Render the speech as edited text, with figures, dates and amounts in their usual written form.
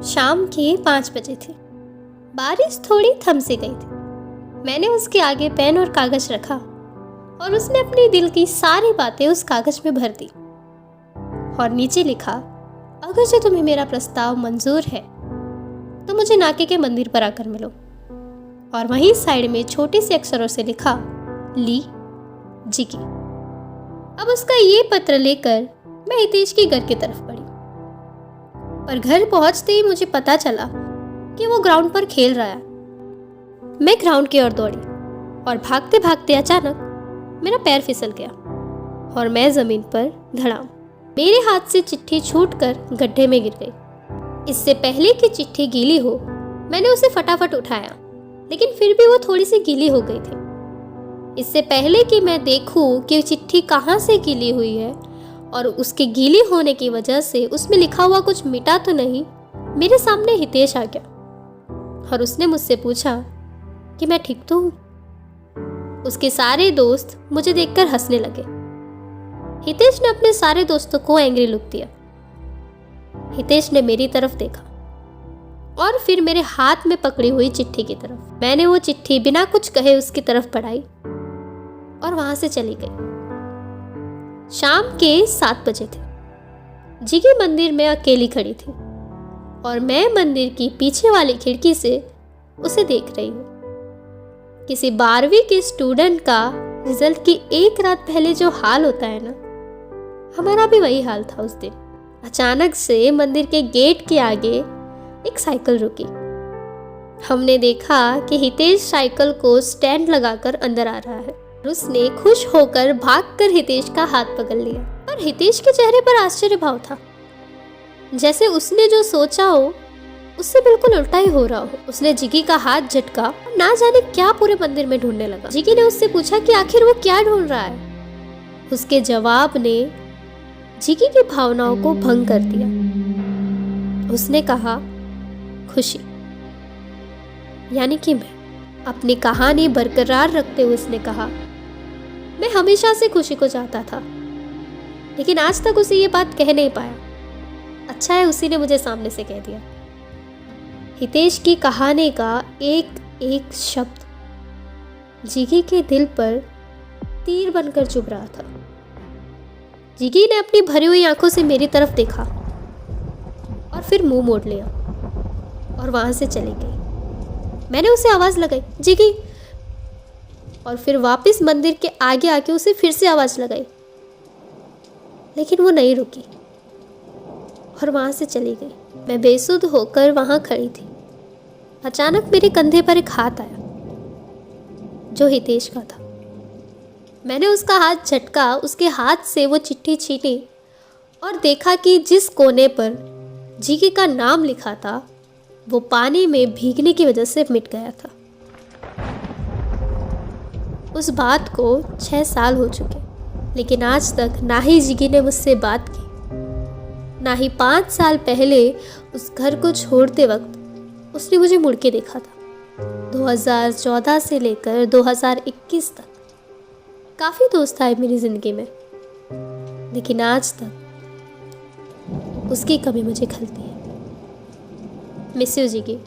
शाम के 5 बजे थे। बारिश थोड़ी थम सी गई थी। मैंने उसके आगे पेन और कागज रखा और उसने अपने दिल की सारी बातें उस कागज में भर दी और नीचे लिखा, अगर जो तुम्हें मेरा प्रस्ताव मंजूर है तो मुझे नाके के मंदिर पर आकर मिलो। और वहीं साइड में छोटे से अक्षरों से लिखा, ली जिगी। अब उसका ये पत्र लेकर मैं हितेश के घर की तरफ बढ़ी, पर घर पहुंचते ही मुझे पता चला कि वो ग्राउंड पर खेल रहा है। मैं ग्राउंड की ओर दौड़ी और भागते भागते अचानक मेरा पैर फिसल गया और मैं जमीन पर धड़ाम। मेरे हाथ से चिट्ठी छूटकर गड्ढे में गिर गई। इससे पहले कि चिट्ठी गीली हो, मैंने उसे फटाफट उठाया, लेकिन फिर भी वो थोड़ी सी गीली हो गई थी। इससे पहले कि मैं देखूं कि चिट्ठी कहाँ से गीली हुई है और उसके गीली होने की वजह से उसमें लिखा हुआ कुछ मिटा तो नहीं, मेरे सामने हितेश आ गया और उसने मुझसे पूछा कि मैं ठीक तो हूँ। उसके सारे दोस्त मुझे देखकर हंसने लगे। हितेश ने अपने सारे दोस्तों को एंग्री लुक दिया। हितेश ने मेरी तरफ देखा और फिर मेरे हाथ में पकड़ी हुई चिट्ठी की तरफ। मैंने वो चिट्ठी बिना कुछ कहे उसकी तरफ बढ़ाई और वहां से चली गई। शाम के 7 बजे थे। जिगी मंदिर में अकेली खड़ी थी और मैं मंदिर की पीछे वाली खिड़की से उसे देख रही हूँ। किसी 12वीं के स्टूडेंट का रिजल्ट की एक रात पहले जो हाल होता है ना, हमारा भी वही हाल था उस दिन। अचानक से मंदिर के गेट के आगे एक साइकिल रुकी। हमने देखा कि हितेश साइकिल को स्टैंड लगाकर अंदर आ रहा है। उसने खुश होकर भागकर हितेश का हाथ पकड़ लिया, पर हितेश के चेहरे पर आश्चर्य भाव था, जैसे उसने जो सोचा हो उससे बिल्कुल उल्टा ही हो रहा हो। उसने जिगी का हाथ झटका और ना जाने क्या पूरे मंदिर में ढूंढने लगा। जिगी ने उससे पूछा कि आखिर वो क्या ढूंढ रहा है। उसके जवाब ने जिगी की भावनाओं को भंग कर दिया। उसने कहा, खुशी। यानी कि मैं अपनी कहानी बरकरार रखते हुए उसने कहा, मैं हमेशा से खुशी को चाहता था, लेकिन आज तक उसे ये बात कह नहीं पाया। अच्छा है उसी ने मुझे सामने से कह दिया। हितेश की कहानी का एक एक शब्द जिगी के दिल पर तीर बनकर चुभ रहा था। जिगी ने अपनी भरी हुई आंखों से मेरी तरफ देखा और फिर मुंह मोड़ लिया और वहां से चली गई। मैंने उसे आवाज लगाई, जिगी, और फिर वापस मंदिर के आगे आके उसे फिर से आवाज लगाई, लेकिन वो नहीं रुकी और वहां से चली गई। मैं बेसुध होकर वहां खड़ी थी। अचानक मेरे कंधे पर एक हाथ आया जो हितेश का था। मैंने उसका हाथ झटका, उसके हाथ से वो चिट्ठी छीनी और देखा कि जिस कोने पर जिगी का नाम लिखा था वो पानी में भीगने की वजह से मिट गया था। उस बात को 6 साल हो चुके, लेकिन आज तक ना ही जिगी ने मुझसे बात की, ना ही 5 साल पहले उस घर को छोड़ते वक्त उसने मुझे मुड़ के देखा था। 2014 से लेकर 2021 तक काफ़ी दोस्त आए मेरी ज़िंदगी में, लेकिन आज तक उसकी कमी मुझे खलती है। Miss you जिगी।